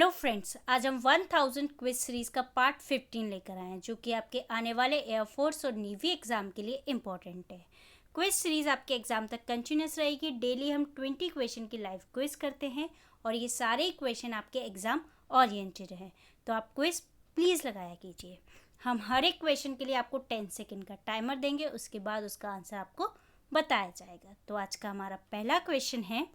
Hello friends, आज हम 1000 quiz series का पार्ट 15 लेकर आए हैं जो कि आपके आने वाले एयरफोर्स और नेवी एग्ज़ाम के लिए इम्पॉर्टेंट है। क्विज सीरीज़ आपके एग्ज़ाम तक कंटिन्यूस रहेगी। डेली हम 20 क्वेश्चन की लाइव क्विज करते हैं और ये सारे क्वेश्चन आपके एग्ज़ाम ओरिएंटेड हैं, तो आप क्विज प्लीज़ लगाया कीजिए। हम हर एक क्वेश्चन के लिए आपको 10 सेकेंड का टाइमर देंगे, उसके बाद उसका आंसर आपको बताया जाएगा। तो आज का हमारा पहला क्वेश्चन है,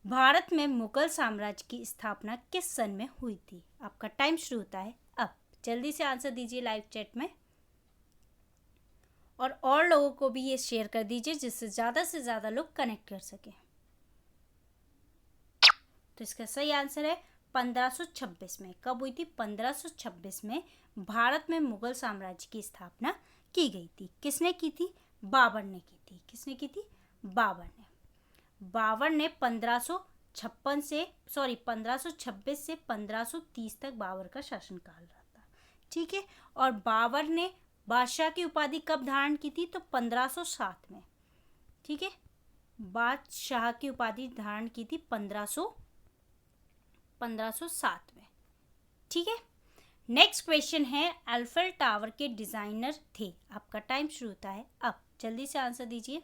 भारत में मुगल साम्राज्य की स्थापना किस सन में हुई थी? आपका टाइम शुरू होता है अब। जल्दी से आंसर दीजिए लाइव चैट में और लोगों को भी ये शेयर कर दीजिए जिससे ज़्यादा लोग कनेक्ट कर सकें। तो इसका सही आंसर है 1526 में। कब हुई थी? 1526 में भारत में मुगल साम्राज्य की स्थापना की गई थी। किसने की थी? बाबर ने की थी। किसने की थी? बाबर ने। बाबर ने 1526 से 1530 तक बाबर का शासनकाल रहा था। ठीक है। और बाबर ने बादशाह की उपाधि कब धारण की थी? तो 1507 में। ठीक है, बादशाह की उपाधि धारण की थी 1507 में। ठीक है। नेक्स्ट क्वेश्चन है, एल्फेल टावर के डिजाइनर थे। आपका टाइम शुरू होता है अब। जल्दी से आंसर दीजिए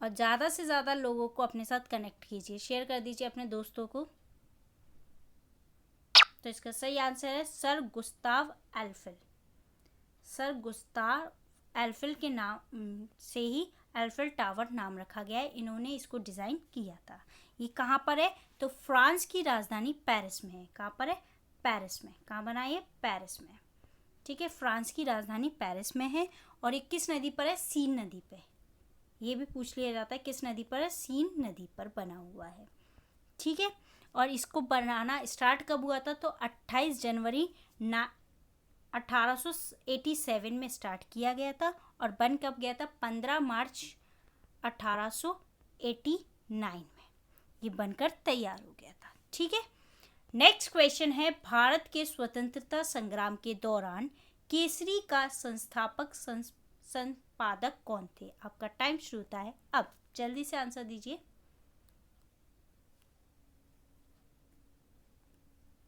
और ज़्यादा से ज़्यादा लोगों को अपने साथ कनेक्ट कीजिए, शेयर कर दीजिए अपने दोस्तों को। तो इसका सही आंसर है सर गुस्ताव एल्फिल। सर गुस्ताव एल्फिल के नाम से ही एल्फिल टावर नाम रखा गया है। इन्होंने इसको डिज़ाइन किया था। ये कहाँ पर है? तो फ्रांस की राजधानी पेरिस में है। कहाँ पर है? पेरिस में। कहाँ बना है? पेरिस में। ठीक है, फ्रांस की राजधानी पेरिस में है। और ये किस नदी पर है? सीन नदी पे। ये भी पूछ लिया जाता है किस नदी पर है? सीन नदी पर बना हुआ है। ठीक है। और इसको बनाना स्टार्ट कब हुआ था? तो 28 जनवरी 1887 में स्टार्ट किया गया था। और बन कब गया था? 15 मार्च 1889 में ये बनकर तैयार हो गया था। ठीक है। नेक्स्ट क्वेश्चन है, भारत के स्वतंत्रता संग्राम के दौरान केसरी का संस्थापक संपादक कौन थे? आपका टाइम शुरू होता है अब। जल्दी से आंसर दीजिए।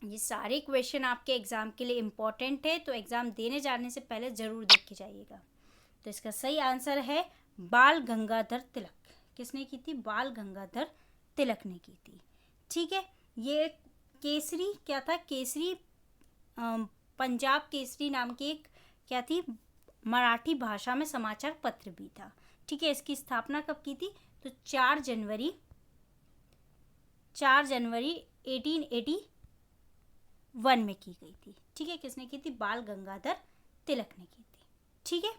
ये सारे क्वेश्चन आपके एग्जाम के लिए इम्पोर्टेंट है, तो एग्जाम देने जाने से पहले जरूर देख के जाइएगा। तो इसका सही आंसर है बाल गंगाधर तिलक। किसने की थी? बाल गंगाधर तिलक ने की थी। ठीक है। ये केसरी क्या था? केसरी पंजाब केसरी नाम की एक क्या थी? मराठी भाषा में समाचार पत्र भी था। ठीक है। इसकी स्थापना कब की थी? तो 4 जनवरी 1881 में की गई थी। ठीक है। किसने की थी? बाल गंगाधर तिलक ने की थी। ठीक है।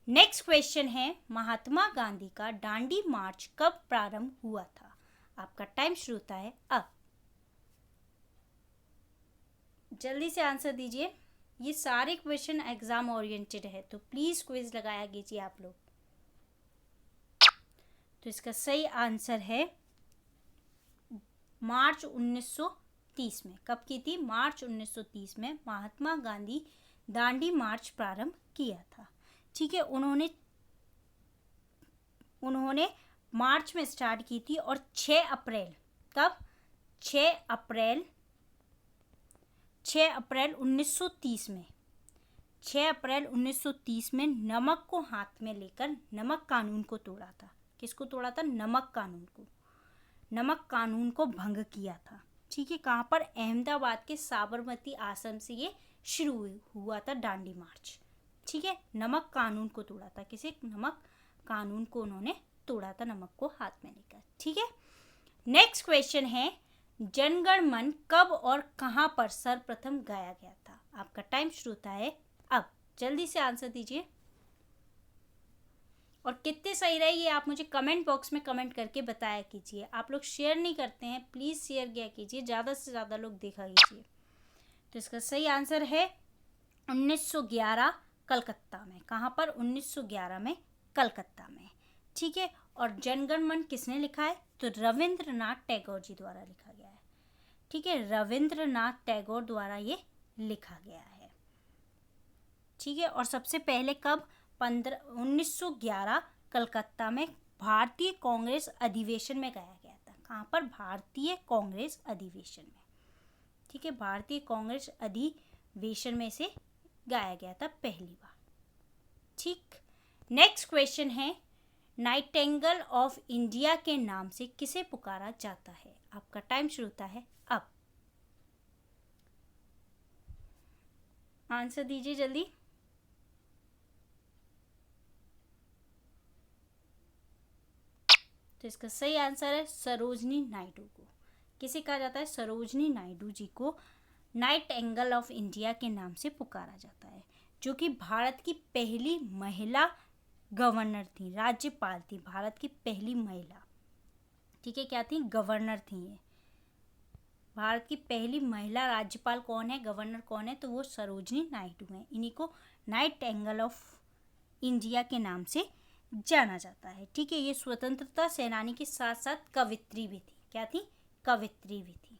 नेक्स्ट क्वेश्चन है, महात्मा गांधी का दांडी मार्च कब प्रारंभ हुआ था? आपका टाइम शुरू होता है अब। जल्दी से आंसर दीजिए। ये सारे क्वेश्चन एग्जाम ओरिएंटेड है, तो प्लीज क्विज लगाया कीजिए आप लोग। तो इसका सही आंसर है मार्च 1930 में। कब की थी? मार्च 1930 में महात्मा गांधी दांडी मार्च प्रारंभ किया था। ठीक है। उन्होंने मार्च में स्टार्ट की थी और 6 अप्रैल कब? 6 अप्रैल 1930 में 6 अप्रैल 1930 में नमक को हाथ में लेकर नमक कानून को तोड़ा था। किसको तोड़ा था? नमक कानून को। नमक कानून को भंग किया था। ठीक है। कहाँ पर? अहमदाबाद के साबरमती आश्रम से ये शुरू हुआ था दांडी मार्च। ठीक है। नमक कानून को तोड़ा था। किसे? नमक कानून को उन्होंने तोड़ा था, नमक को हाथ में लेकर। ठीक है। नेक्स्ट क्वेश्चन है, जनगण मन कब और कहाँ पर सर्वप्रथम गाया गया था? आपका टाइम शुरू होता है अब। जल्दी से आंसर दीजिए और कितने सही रहे ये आप मुझे कमेंट बॉक्स में कमेंट करके बताया कीजिए। आप लोग शेयर नहीं करते हैं, प्लीज़ शेयर किया कीजिए, ज़्यादा से ज़्यादा लोग देखा कीजिए। तो इसका सही आंसर है 1911 कलकत्ता में। कहाँ पर? 1911 में कलकत्ता में। ठीक है। और जनगण मन किसने लिखा है? तो रविंद्रनाथ टैगोर जी द्वारा लिखा गया है। ठीक है। रविंद्रनाथ टैगोर द्वारा ये लिखा गया है। ठीक है। और सबसे पहले कब? 1911 कलकत्ता में भारतीय कांग्रेस अधिवेशन में गाया गया था। कहाँ पर? भारतीय कांग्रेस अधिवेशन में। ठीक है, भारतीय कांग्रेस अधिवेशन में से गाया गया था पहली बार। ठीक, नेक्स्ट क्वेश्चन है, नाइटिंगेल ऑफ इंडिया के नाम से किसे पुकारा जाता है? आपका टाइम शुरू होता है अब। आंसर दीजिए जल्दी। तो इसका सही आंसर है सरोजनी नायडू को। किसे कहा जाता है? सरोजनी नायडू जी को नाइटिंगेल ऑफ इंडिया के नाम से पुकारा जाता है, जो कि भारत की पहली महिला गवर्नर थी, राज्यपाल थी, भारत की पहली महिला। ठीक है, क्या थी? गवर्नर थी ये। भारत की पहली महिला राज्यपाल कौन है, गवर्नर कौन है? तो वो सरोजनी नायडू हैं। इन्हीं को नाइटिंगेल ऑफ इंडिया के नाम से जाना जाता है। ठीक है, ये स्वतंत्रता सेनानी के साथ साथ कवित्री भी थी। क्या थी? कवित्री भी थी।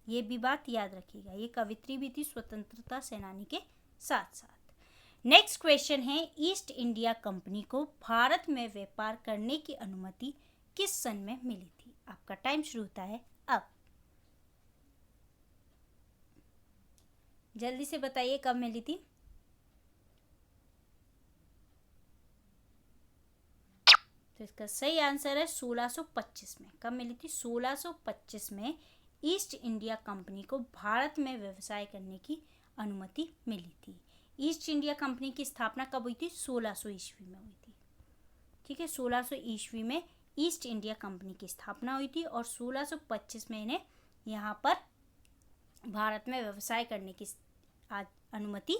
ये भी बात याद रखिएगा, ये कवित्री भी थी स्वतंत्रता सेनानी के साथ साथ। नेक्स्ट क्वेश्चन है, ईस्ट इंडिया कंपनी को भारत में व्यापार करने की अनुमति किस सन में मिली थी? आपका टाइम शुरू होता है अब। जल्दी से बताइए कब मिली थी? तो इसका सही आंसर है 1625 में। कब मिली थी? 1625 में ईस्ट इंडिया कंपनी को भारत में व्यवसाय करने की अनुमति मिली थी। ईस्ट इंडिया कंपनी की स्थापना कब हुई थी? 1600 ईस्वी में हुई थी। ठीक है, 1600 ईस्वी में ईस्ट इंडिया कंपनी की स्थापना हुई थी और 1625 में इन्हें यहाँ पर भारत में व्यवसाय करने की अनुमति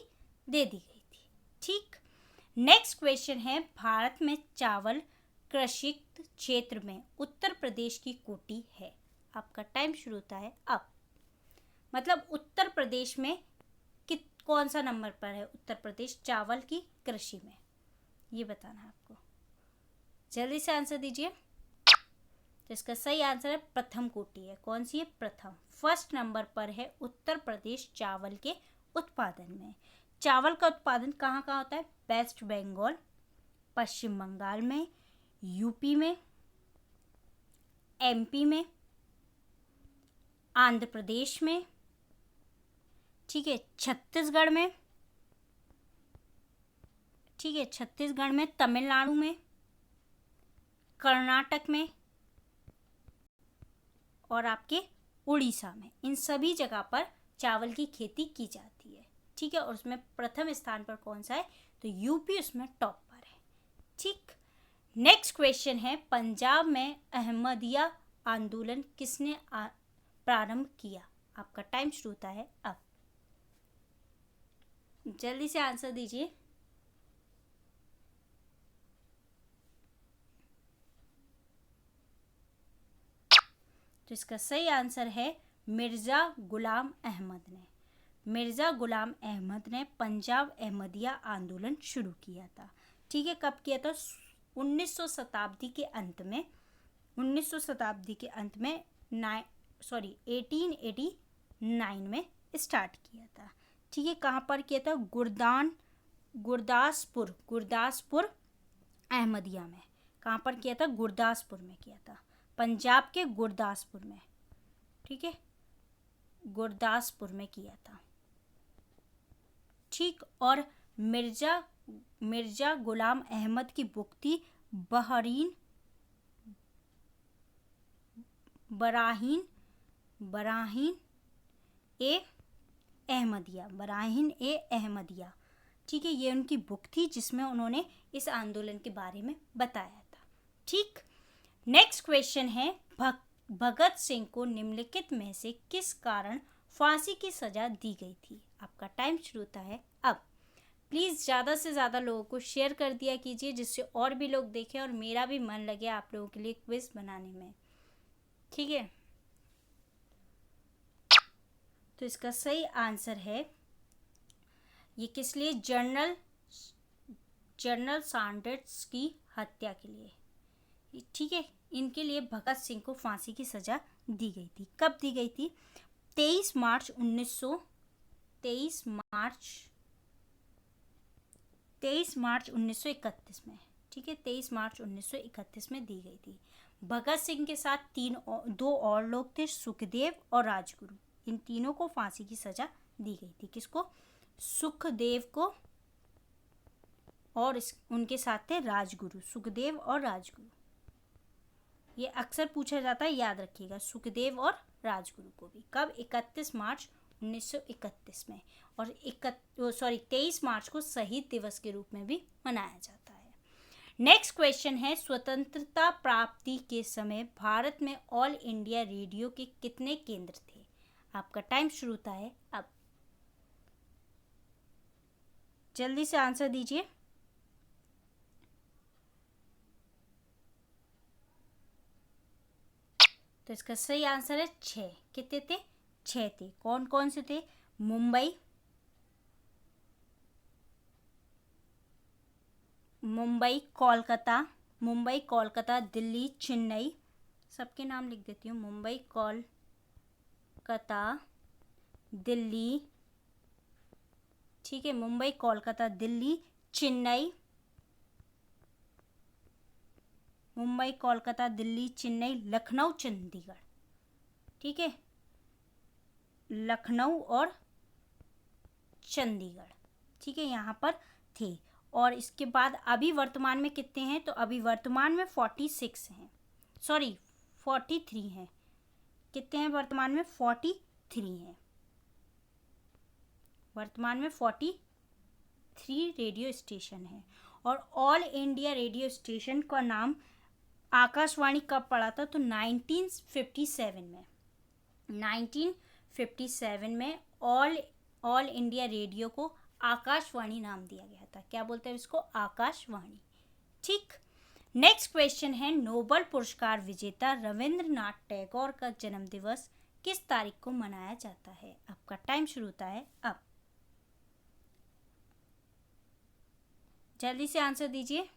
दे दी गई थी। ठीक, नेक्स्ट क्वेश्चन है, भारत में चावल कृषि क्षेत्र में उत्तर प्रदेश की कोटि है। आपका टाइम शुरू होता है अब। मतलब उत्तर प्रदेश में कौन सा नंबर पर है उत्तर प्रदेश चावल की कृषि में, ये बताना है आपको। जल्दी से आंसर दीजिए। तो इसका सही आंसर है प्रथम कोटि है। कौन सी है? प्रथम। फर्स्ट नंबर पर है उत्तर प्रदेश चावल के उत्पादन में। चावल का उत्पादन कहाँ कहाँ होता है? वेस्ट बंगाल, पश्चिम बंगाल में, यूपी में, एमपी में, आंध्र प्रदेश में, ठीक है, छत्तीसगढ़ में, ठीक है, छत्तीसगढ़ में, तमिलनाडु में, कर्नाटक में और आपके उड़ीसा में। इन सभी जगह पर चावल की खेती की जाती है। ठीक है, और उसमें प्रथम स्थान पर कौन सा है? तो यूपी उसमें टॉप पर है। ठीक, नेक्स्ट क्वेश्चन है, पंजाब में अहमदिया आंदोलन किसने प्रारंभ किया? आपका टाइम शुरू होता है अब। जल्दी से आंसर दीजिए। तो इसका सही आंसर है मिर्ज़ा गुलाम अहमद ने। मिर्ज़ा गुलाम अहमद ने पंजाब अहमदिया आंदोलन शुरू किया था। ठीक है, कब किया था? 1900 शताब्दी के अंत में, 1900 शताब्दी के अंत में 1889 में स्टार्ट किया था। ठीक है, कहाँ पर किया था? गुरदासपुर अहमदिया में। कहाँ पर किया था? गुरदासपुर में किया था, पंजाब के गुरदासपुर में। ठीक है, गुरदासपुर में किया था। ठीक, और मिर्ज़ा गुलाम अहमद की बुक थी बराहीन ए अहमदिया। ठीक है, ये उनकी बुक थी जिसमें उन्होंने इस आंदोलन के बारे में बताया था। ठीक, नेक्स्ट क्वेश्चन है, भगत सिंह को निम्नलिखित में से किस कारण फांसी की सजा दी गई थी? आपका टाइम शुरू होता है अब। प्लीज़ ज़्यादा से ज़्यादा लोगों को शेयर कर दिया कीजिए, जिससे और भी लोग देखें और मेरा भी मन लगे आप लोगों के लिए क्विज बनाने में। ठीक है, तो इसका सही आंसर है, ये किस लिए? जनरल सैंडर्स की हत्या के लिए। ठीक है, इनके लिए भगत सिंह को फांसी की सज़ा दी गई थी। कब दी गई थी? 23 मार्च 1931 में। ठीक है, 23 मार्च 1931 में दी गई थी। भगत सिंह के साथ दो और लोग थे, सुखदेव और राजगुरु। इन तीनों को फांसी की सजा दी गई थी। किसको? सुखदेव को, और उनके साथ थे राजगुरु, सुखदेव और राजगुरु। ये अक्सर पूछा जाता है, याद रखिएगा, सुखदेव और राजगुरु को भी। कब? 31 मार्च 1931 में। और 23 मार्च को शहीद दिवस के रूप में भी मनाया जाता है। नेक्स्ट क्वेश्चन है, स्वतंत्रता प्राप्ति के समय भारत में ऑल इंडिया रेडियो के कितने केंद्र थे? आपका टाइम शुरू होता है अब। जल्दी से आंसर दीजिए। तो इसका सही आंसर है 6। कितने थे? 6 थे। कौन कौन से थे? मुंबई, कोलकाता, दिल्ली, चेन्नई। सबके नाम लिख देती हूँ। मुंबई, कोलकाता, दिल्ली, ठीक है, मुंबई, कोलकाता, दिल्ली, चेन्नई, मुंबई, कोलकाता, दिल्ली, चेन्नई, लखनऊ, चंडीगढ़। ठीक है, लखनऊ और चंडीगढ़, ठीक है, यहाँ पर थे। और इसके बाद अभी वर्तमान में कितने हैं? तो अभी वर्तमान में 43 हैं, 43 हैं। कितने हैं वर्तमान में? 43 हैं। वर्तमान में 43 रेडियो स्टेशन है। और ऑल इंडिया रेडियो स्टेशन का नाम आकाशवाणी कब पड़ा था? तो 1957 में। 1957 में ऑल इंडिया रेडियो को आकाशवाणी नाम दिया गया था। क्या बोलते हैं इसको? आकाशवाणी। ठीक। नेक्स्ट क्वेश्चन है, नोबेल पुरस्कार विजेता रविंद्रनाथ टैगोर का जन्म दिवस किस तारीख को मनाया जाता है? आपका टाइम शुरू होता है अब। जल्दी से आंसर दीजिए।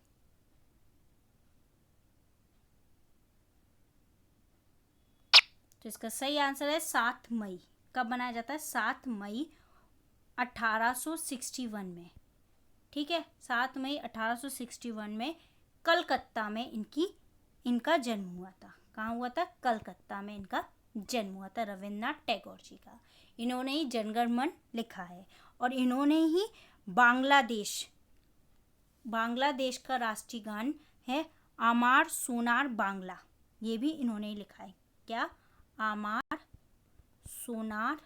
तो इसका सही आंसर है 7 मई। कब मनाया जाता है? 7 मई 1861 में। ठीक है, 7 मई 1861 में कलकत्ता में इनका जन्म हुआ था। कहाँ हुआ था? कलकत्ता में इनका जन्म हुआ था, रविंद्रनाथ टैगोर जी का। इन्होंने ही जनगण मन लिखा है। और इन्होंने ही बांग्लादेश का राष्ट्रीय गान है आमार सोनार बांग्ला, ये भी इन्होंने ही लिखा है। क्या? आमार सोनार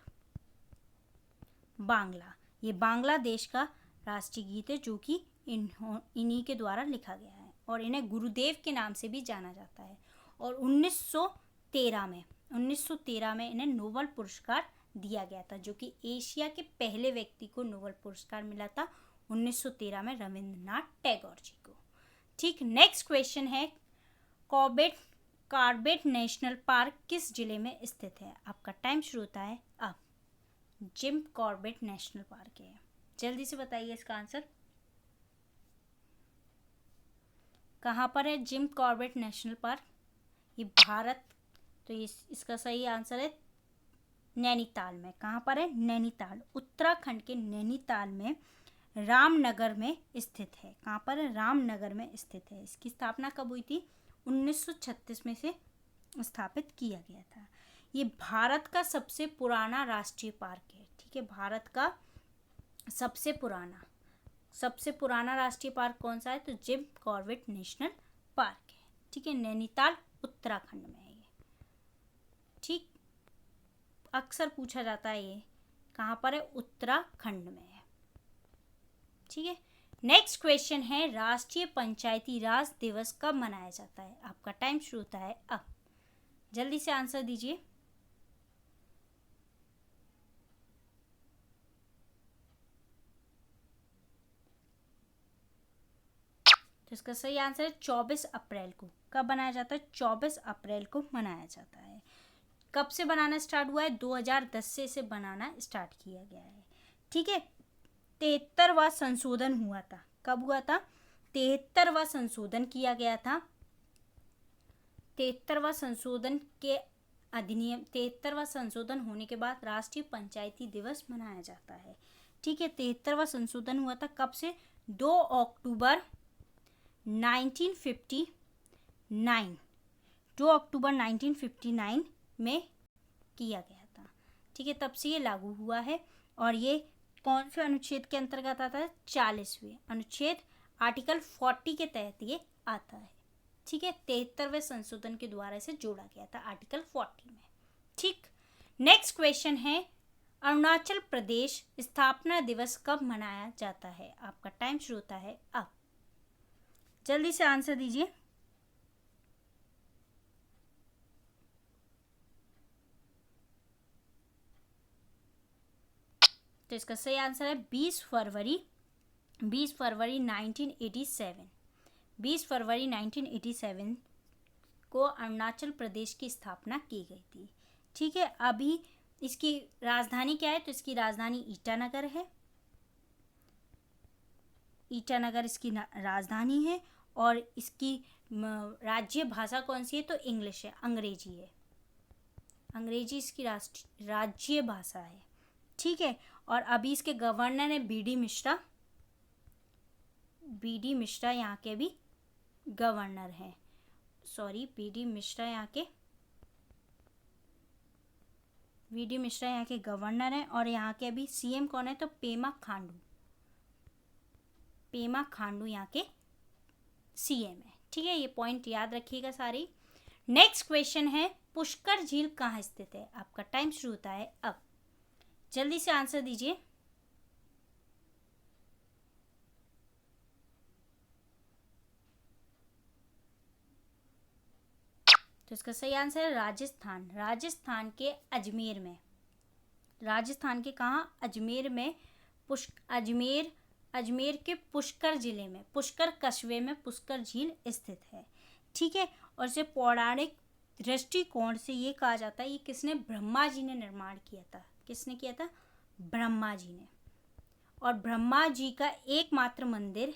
बांग्ला, ये बांग्लादेश का राष्ट्रीय गीत है, जो कि इन्हीं के द्वारा लिखा गया है। और इन्हें गुरुदेव के नाम से भी जाना जाता है। और 1913 में इन्हें नोबेल पुरस्कार दिया गया था, जो कि एशिया के पहले व्यक्ति को नोबेल पुरस्कार मिला था 1913 में, रविंद्रनाथ टैगोर जी को। ठीक। नेक्स्ट क्वेश्चन है, कॉर्बेट नेशनल पार्क किस जिले में स्थित है? आपका टाइम शुरू होता है अब। जिम कॉर्बेट नेशनल पार्क है। जल्दी से बताइए इसका आंसर। कहाँ पर है जिम कॉर्बेट नेशनल पार्क? ये भारत, तो इसका सही आंसर है नैनीताल में। कहाँ पर है? नैनीताल, उत्तराखंड के नैनीताल में रामनगर में स्थित है। कहाँ पर है? रामनगर में स्थित है। इसकी स्थापना कब हुई थी? 1936 में से स्थापित किया गया था। ये भारत का सबसे पुराना राष्ट्रीय पार्क है। ठीक है, भारत का सबसे पुराना राष्ट्रीय पार्क कौन सा है? तो जिम कॉर्बेट नेशनल पार्क है। ठीक है, नैनीताल उत्तराखंड में है ये। ठीक, अक्सर पूछा जाता है ये कहाँ पर है? उत्तराखंड में है। ठीक है। नेक्स्ट क्वेश्चन है, राष्ट्रीय पंचायती राज दिवस कब मनाया जाता है? आपका टाइम शुरू होता है अब। जल्दी से आंसर दीजिए। तो इसका सही आंसर है 24 अप्रैल को। कब मनाया जाता है? 24 अप्रैल को मनाया जाता है। कब से बनाना स्टार्ट हुआ है? 2010 से इसे बनाना स्टार्ट किया गया है। ठीक है, 73वां संशोधन हुआ था। कब हुआ था? 73वां संशोधन किया गया था। 73वां संशोधन के अधिनियम 73वां संशोधन होने के बाद राष्ट्रीय पंचायती दिवस मनाया जाता है। ठीक है, 73वां संशोधन हुआ था कब से? 2 अक्टूबर 1959 2 अक्टूबर 1959 में किया गया था। ठीक है, तब से ये लागू हुआ है। और ये कौन से अनुच्छेद के अंतर्गत आता है? 40वें अनुच्छेद आर्टिकल 40 के तहत ये आता है। ठीक है, 73वें संशोधन के द्वारा इसे जोड़ा गया था आर्टिकल 40 में। ठीक, नेक्स्ट क्वेश्चन है अरुणाचल प्रदेश स्थापना दिवस कब मनाया जाता है? आपका टाइम शुरू होता है अब। जल्दी से आंसर दीजिए। तो इसका सही आंसर है 20 फरवरी 1987। 20 फरवरी 1987 को अरुणाचल प्रदेश की स्थापना की गई थी। ठीक है, अभी इसकी राजधानी क्या है? तो इसकी राजधानी ईटानगर है। ईटानगर इसकी राजधानी है। और इसकी राज्य भाषा कौन सी है? तो इंग्लिश है, अंग्रेजी है। अंग्रेजी इसकी राज्य भाषा है। ठीक है, और अभी इसके गवर्नर है बी डी मिश्रा यहाँ के भी गवर्नर हैं। बी डी मिश्रा यहाँ के गवर्नर हैं। और यहाँ के अभी सीएम कौन है? तो पेमा खांडू यहाँ के सीएम है। ठीक है, ये पॉइंट याद रखिएगा सारी। नेक्स्ट क्वेश्चन है पुष्कर झील कहाँ स्थित है? आपका टाइम शुरू होता है अब। जल्दी से आंसर दीजिए। तो इसका सही आंसर है राजस्थान। राजस्थान के अजमेर में। राजस्थान के कहाँ? अजमेर में। अजमेर के पुष्कर जिले में, पुष्कर कस्बे में पुष्कर झील स्थित है। ठीक है, और इसे पौराणिक दृष्टिकोण से ये कहा जाता है, ये किसने? ब्रह्मा जी ने निर्माण किया था। किसने किया था? ब्रह्मा जी ने। और ब्रह्मा जी का एकमात्र मंदिर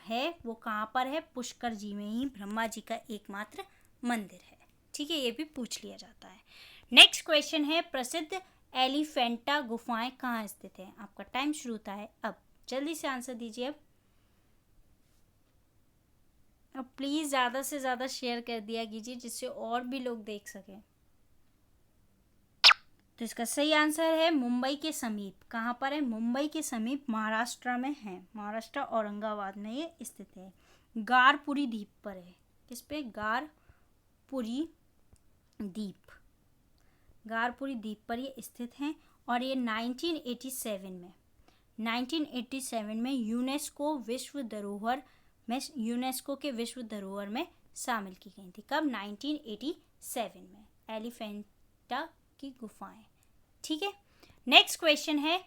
है, वो कहाँ पर है? पुष्कर जी में ही ब्रह्मा जी का एकमात्र मंदिर है। ठीक है, ये भी पूछ लिया जाता है। नेक्स्ट क्वेश्चन है प्रसिद्ध एलिफेंटा गुफाएं कहाँ स्थित है? आपका टाइम शुरू होता है अब। जल्दी से आंसर दीजिए अब प्लीज ज्यादा से ज्यादा शेयर कर दिया कीजिए जिससे और भी लोग देख सकें। तो इसका सही आंसर है मुंबई के समीप। कहाँ पर है? मुंबई के समीप महाराष्ट्र में है। महाराष्ट्र औरंगाबाद में ये स्थित है। गारपुरी द्वीप पर है। किस पे? गारपुरी द्वीप पर ये स्थित हैं। और ये 1987 में यूनेस्को के विश्व धरोहर में शामिल की गई थी। कब? 1987 में एलिफेंटा की गुफाएं। ठीक है, नेक्स्ट क्वेश्चन है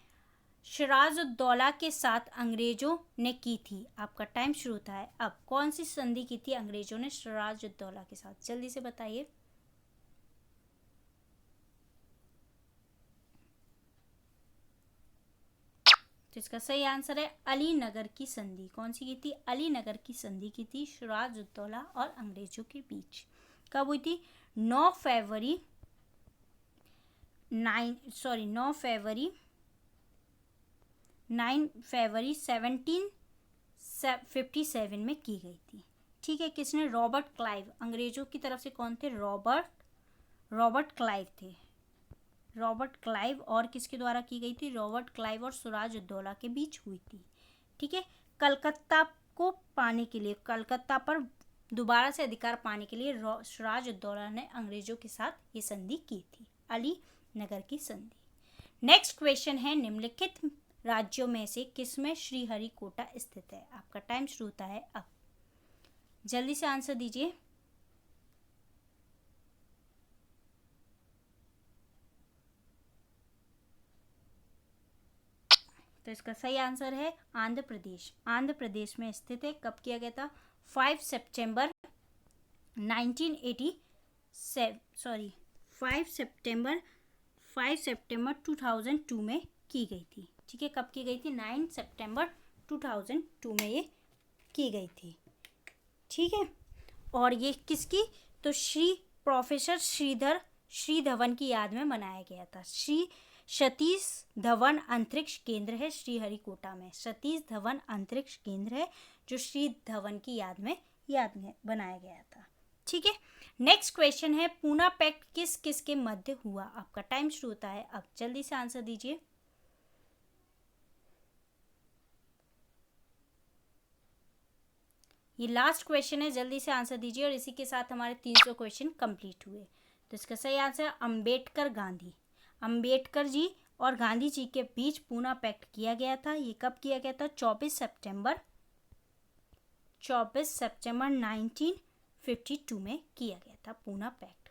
सिराजुद्दौला के साथ अंग्रेजों ने की थी। आपका टाइम शुरू होता है अब। कौन सी संधि की थी अंग्रेजों ने सिराजुद्दौला के साथ? जल्दी से बताइए। तो इसका सही आंसर है अलीनगर की संधि। कौन सी की थी? अलीनगर की संधि की थी सिराजुद्दौला और अंग्रेजों के बीच। कब हुई थी? 9 फरवरी 1757 में की गई थी। ठीक है, किसने? Robert Clive. अंग्रेजों की तरफ से कौन थे? रॉबर्ट क्लाइव थे। रॉबर्ट क्लाइव और किसके द्वारा की गई थी? रॉबर्ट क्लाइव और सिराजुद्दौला के बीच हुई थी। ठीक है, कलकत्ता को पाने के लिए, कलकत्ता पर दोबारा से अधिकार पाने के लिए सिराजुद्दौला ने अंग्रेजों के साथ ये संधि की थी, अलीनगर की संधि। नेक्स्ट क्वेश्चन है निम्नलिखित राज्यों में से किसमें श्रीहरिकोटा स्थित है? आपका टाइम शुरू होता है अब। जल्दी से आंसर दीजिए। तो इसका सही आंसर है आंध्र प्रदेश। आंध्र प्रदेश में स्थित है। कब किया गया था? 5 सितंबर 2002 में की गई थी। ठीक है, कब की गई थी? 9 सितंबर 2002 में ये की गई थी। ठीक है, और ये किसकी? तो प्रोफेसर श्री धवन की याद में बनाया गया था। सतीश धवन अंतरिक्ष केंद्र है श्रीहरिकोटा में। सतीश धवन अंतरिक्ष केंद्र है जो श्री धवन की याद में बनाया गया था। ठीक है, नेक्स्ट क्वेश्चन है पूना पैक्ट किस किस के मध्य हुआ। आपका टाइम शुरू होता है अब, जल्दी से आंसर दीजिए। ये लास्ट क्वेश्चन है, जल्दी से आंसर दीजिए और इसी के साथ हमारे 300 क्वेश्चन कंप्लीट हुए। तो इसका सही आंसर अम्बेडकर गांधी। अम्बेडकर जी और गांधी जी के बीच पूना पैक्ट किया गया था। ये कब किया गया था? 24 सितंबर 1952 में किया गया था पूना पैक्ट।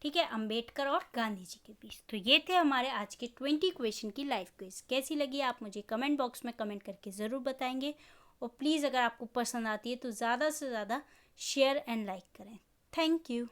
ठीक है, अम्बेडकर और गांधी जी के बीच। तो ये थे हमारे आज के 20 क्वेश्चन की लाइव क्विज। कैसी लगी आप मुझे कमेंट बॉक्स में कमेंट करके ज़रूर बताएंगे। और प्लीज़ अगर आपको पसंद आती है तो ज़्यादा से ज़्यादा शेयर एंड लाइक करें। Thank you.